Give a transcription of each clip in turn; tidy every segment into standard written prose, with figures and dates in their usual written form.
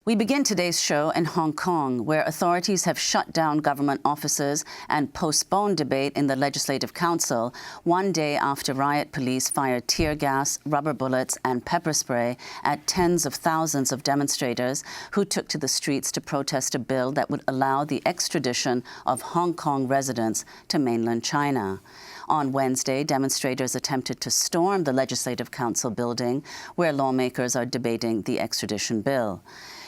We begin today's show in Hong Kong, where authorities have shut down government offices and postponed debate in the Legislative Council one day after riot police fired tear gas, rubber bullets and pepper spray at tens of thousands of demonstrators who took to the streets to protest a bill that would allow the extradition of Hong Kong residents to mainland China. On Wednesday, demonstrators attempted to storm the Legislative Council building, where lawmakers are debating the extradition bill.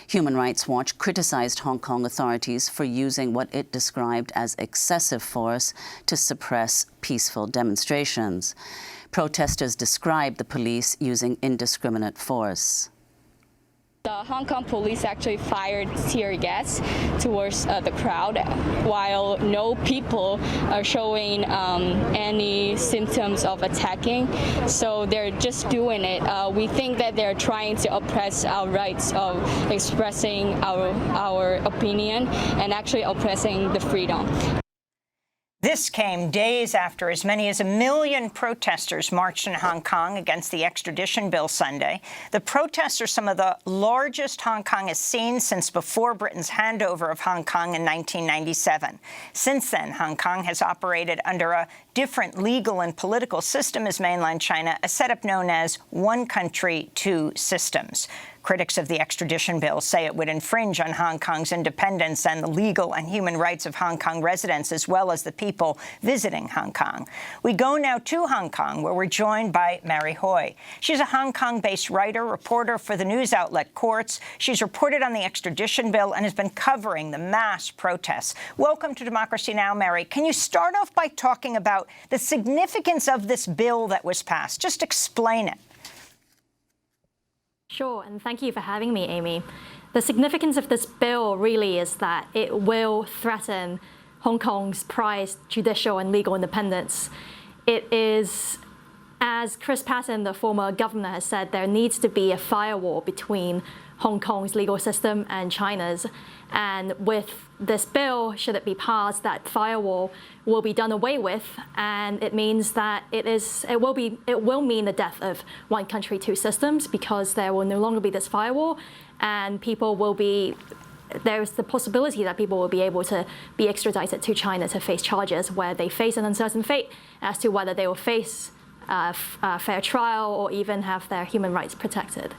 Human Rights Watch criticized Hong Kong authorities for using what it described as excessive force to suppress peaceful demonstrations. Protesters described the police using indiscriminate force. The Hong Kong police actually fired tear gas towards the crowd, while no people are showing any symptoms of attacking. So they're just doing it. We think that they're trying to oppress our rights of expressing our opinion and actually oppressing the freedom. This came days after as many as 1 million protesters marched in Hong Kong against the extradition bill Sunday. The protests are some of the largest Hong Kong has seen since before Britain's handover of Hong Kong in 1997. Since then, Hong Kong has operated under a different legal and political system as mainland China, a setup known as one country, two systems. Critics of the extradition bill say it would infringe on Hong Kong's independence and the legal and human rights of Hong Kong residents, as well as the people visiting Hong Kong. We go now to Hong Kong, where we're joined by Mary Hui. She's a Hong Kong-based writer, reporter for the news outlet Quartz. She's reported on the extradition bill and has been covering the mass protests. Welcome to Democracy Now!, Mary. Can you start off by talking about the significance of this bill that was passed? Just explain it. Sure, and thank you for having me, Amy. The significance of this bill really is that it will threaten Hong Kong's prized judicial and legal independence. It is, as Chris Patten, the former governor, has said, there needs to be a firewall between Hong Kong's legal system and China's. And with this bill, should it be passed, that firewall will be done away with, and it means that it will mean the death of one country, two systems, because there will no longer be this firewall, and there's the possibility that people will be able to be extradited to China to face charges where they face an uncertain fate as to whether they will face a fair trial or even have their human rights protected.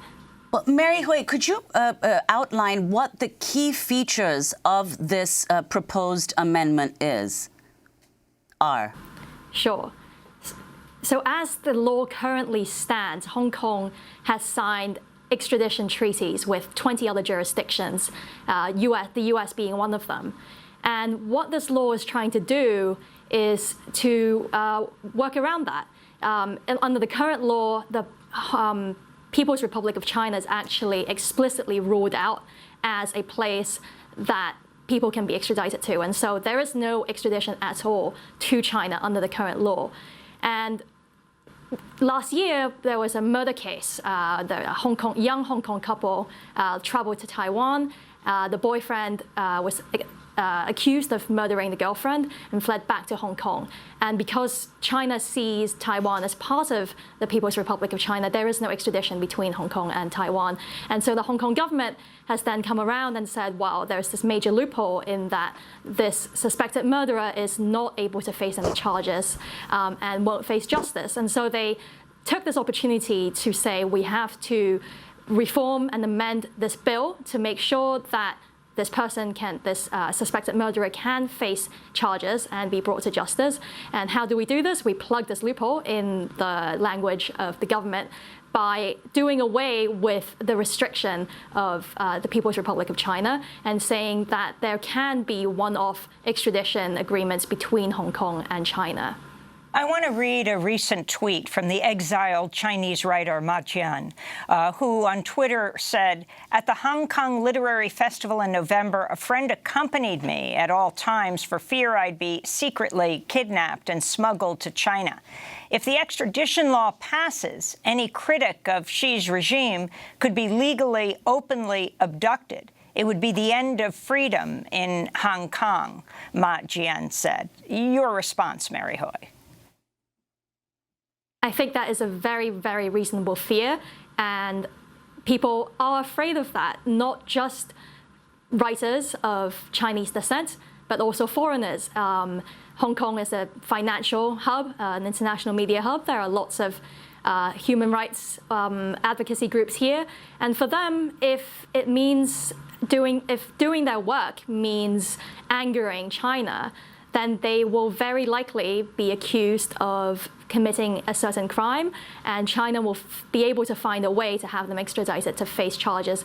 Well, Mary Hui, could you outline what the key features of this proposed amendment are? Sure. So as the law currently stands, Hong Kong has signed extradition treaties with 20 other jurisdictions, the US being one of them. And what this law is trying to do is to work around that. Under the current law, the People's Republic of China is actually explicitly ruled out as a place that people can be extradited to. And so there is no extradition at all to China under the current law. And last year, there was a murder case. The young Hong Kong couple traveled to Taiwan. The boyfriend was accused of murdering the girlfriend and fled back to Hong Kong. And because China sees Taiwan as part of the People's Republic of China, there is no extradition between Hong Kong and Taiwan. And so the Hong Kong government has then come around and said, well, there's this major loophole in that this suspected murderer is not able to face any charges and won't face justice. And so they took this opportunity to say we have to reform and amend this bill to make sure that this suspected murderer can face charges and be brought to justice. And how do we do this? We plug this loophole in the language of the government by doing away with the restriction of the People's Republic of China and saying that there can be one-off extradition agreements between Hong Kong and China. I want to read a recent tweet from the exiled Chinese writer Ma Jian, who on Twitter said, "At the Hong Kong Literary Festival in November, a friend accompanied me at all times for fear I'd be secretly kidnapped and smuggled to China. If the extradition law passes, any critic of Xi's regime could be legally, openly abducted. It would be the end of freedom in Hong Kong," Ma Jian said. Your response, Mary Hui? I think that is a very, very reasonable fear. And people are afraid of that, not just writers of Chinese descent, but also foreigners. Hong Kong is a financial hub, an international media hub. There are lots of human rights advocacy groups here, and for them, if doing their work means angering China, then they will very likely be accused of committing a certain crime, and China will be able to find a way to have them extradited to face charges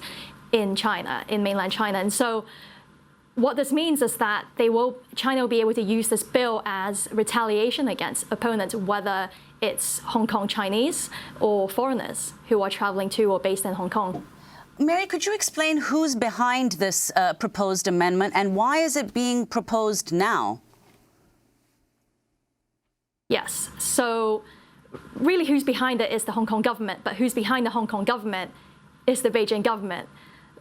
in China, in mainland China. And so what this means is that China will be able to use this bill as retaliation against opponents, whether it's Hong Kong Chinese or foreigners who are traveling to or based in Hong Kong. Mary, could you explain who's behind this proposed amendment, and why is it being proposed now? Yes, so really who's behind it is the Hong Kong government, but who's behind the Hong Kong government is the Beijing government.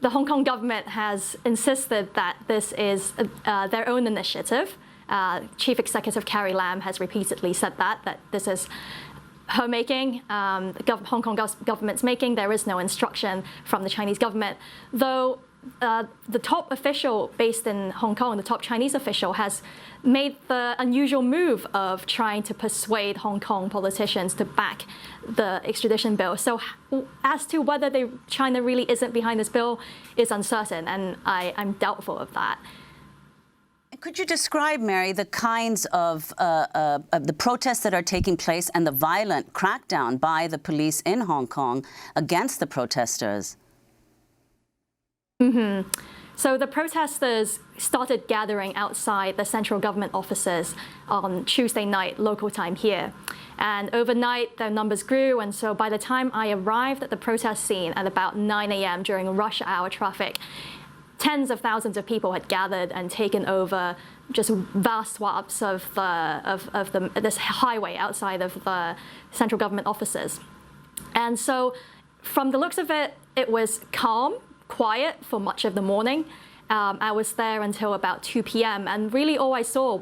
The Hong Kong government has insisted that this is their own initiative. Chief Executive Carrie Lam has repeatedly said that this is her making, the Hong Kong government's making. There is no instruction from the Chinese government, though the top official based in Hong Kong, the top Chinese official, has made the unusual move of trying to persuade Hong Kong politicians to back the extradition bill. So as to whether China really isn't behind this bill is uncertain, and I'm doubtful of that. Could you describe, Mary, the kinds of the protests that are taking place and the violent crackdown by the police in Hong Kong against the protesters? Mm-hmm. So the protesters started gathering outside the central government offices on Tuesday night, local time here. And overnight, their numbers grew. And so by the time I arrived at the protest scene at about 9 a.m. during rush hour traffic, tens of thousands of people had gathered and taken over just vast swaths of this highway outside of the central government offices. And so from the looks of it, it was calm, quiet for much of the morning. I was there until about 2 p.m. and really all I saw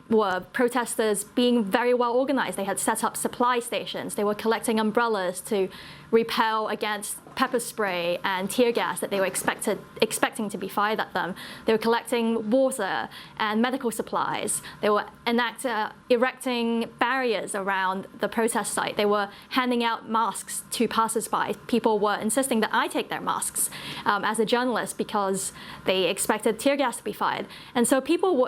were protesters being very well organized. They had set up supply stations. They were collecting umbrellas to repel against pepper spray and tear gas that they were expecting to be fired at them. They were collecting water and medical supplies. They were erecting barriers around the protest site. They were handing out masks to passers-by. People were insisting that I take their masks as a journalist because they expected tear gas to be fired. And so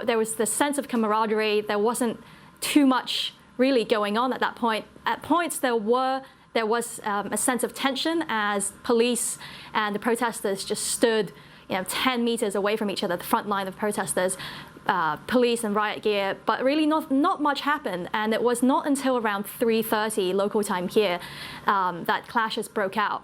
there was this sense of camaraderie. There wasn't too much really going on at that point. At points, there was a sense of tension as police and the protesters just stood 10 meters away from each other, the front line of protesters, police and riot gear, but really not much happened. And it was not until around 3:30 local time here that clashes broke out.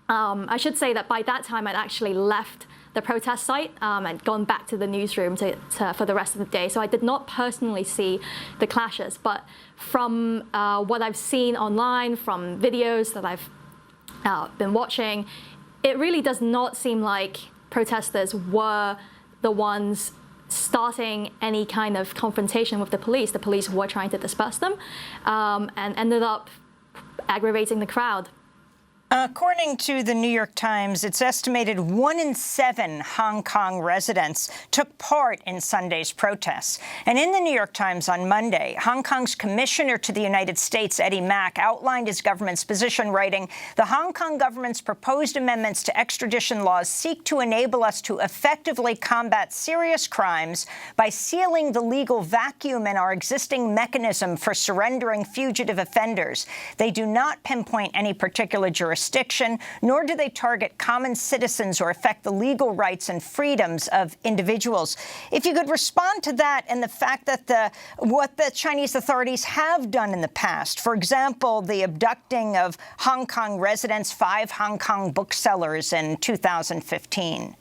I should say that by that time I'd actually left the protest site and gone back to the newsroom for the rest of the day. So I did not personally see the clashes, but from what I've seen online, from videos that I've been watching, it really does not seem like protesters were the ones starting any kind of confrontation with the police. The police were trying to disperse them and ended up aggravating the crowd. According to the New York Times, it's estimated 1 in 7 Hong Kong residents took part in Sunday's protests. And in the New York Times on Monday, Hong Kong's Commissioner to the United States, Eddie Mack, outlined his government's position, writing, "The Hong Kong government's proposed amendments to extradition laws seek to enable us to effectively combat serious crimes by sealing the legal vacuum in our existing mechanism for surrendering fugitive offenders. They do not pinpoint any particular jurisdiction, nor do they target common citizens or affect the legal rights and freedoms of individuals." If you could respond to that and the fact that what the Chinese authorities have done in the past, for example, the abducting of Hong Kong residents, 5 Hong Kong booksellers in 2015.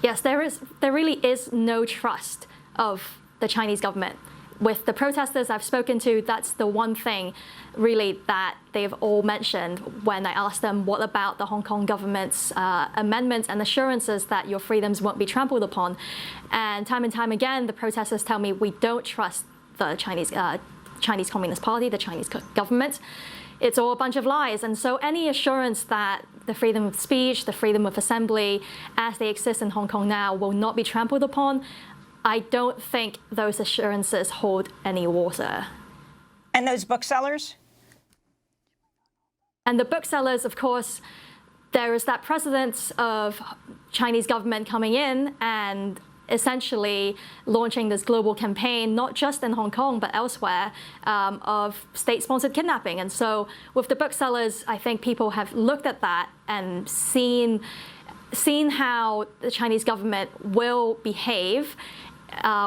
Yes, there really is no trust of the Chinese government. With the protesters I've spoken to, that's the one thing really that they've all mentioned when I asked them what about the Hong Kong government's amendments and assurances that your freedoms won't be trampled upon. And time again, the protesters tell me we don't trust the Chinese Communist Party, the Chinese government. it's all a bunch of lies. And so any assurance that the freedom of speech, the freedom of assembly, as they exist in Hong Kong now, will not be trampled upon, I don't think those assurances hold any water. And those booksellers? And the booksellers, of course, there is that precedent of Chinese government coming in and essentially launching this global campaign, not just in Hong Kong, but elsewhere, of state-sponsored kidnapping. And so with the booksellers, I think people have looked at that and seen how the Chinese government will behave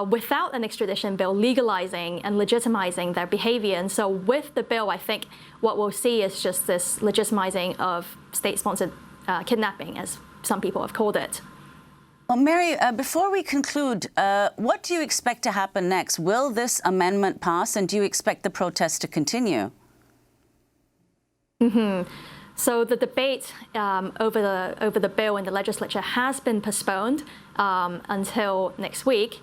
without an extradition bill legalizing and legitimizing their behavior. And so with the bill, I think what we'll see is just this legitimizing of state-sponsored kidnapping, as some people have called it. Well, Mary, before we conclude, what do you expect to happen next? Will this amendment pass, and do you expect the protests to continue? So the debate over the bill in the legislature has been postponed until next week.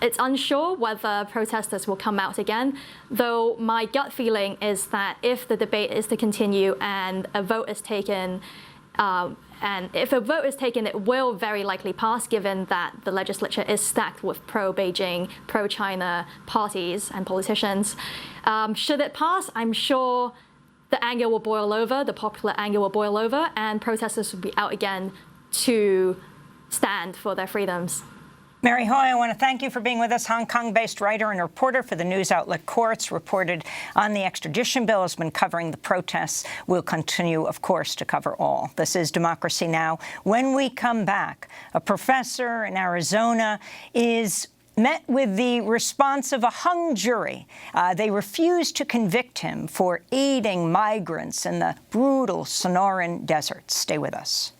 It's unsure whether protesters will come out again, though my gut feeling is that if the debate is to continue and a vote is taken, it will very likely pass, given that the legislature is stacked with pro-Beijing, pro-China parties and politicians. Should it pass, I'm sure the anger will boil over, the popular anger will boil over, and protesters will be out again to stand for their freedoms. Mary Hui, I want to thank you for being with us. Hong Kong-based writer and reporter for the news outlet Quartz, reported on the extradition bill, has been covering the protests. We'll continue, of course, to cover all. This is Democracy Now! When we come back, a professor in Arizona is met with the response of a hung jury. They refused to convict him for aiding migrants in the brutal Sonoran Desert. Stay with us.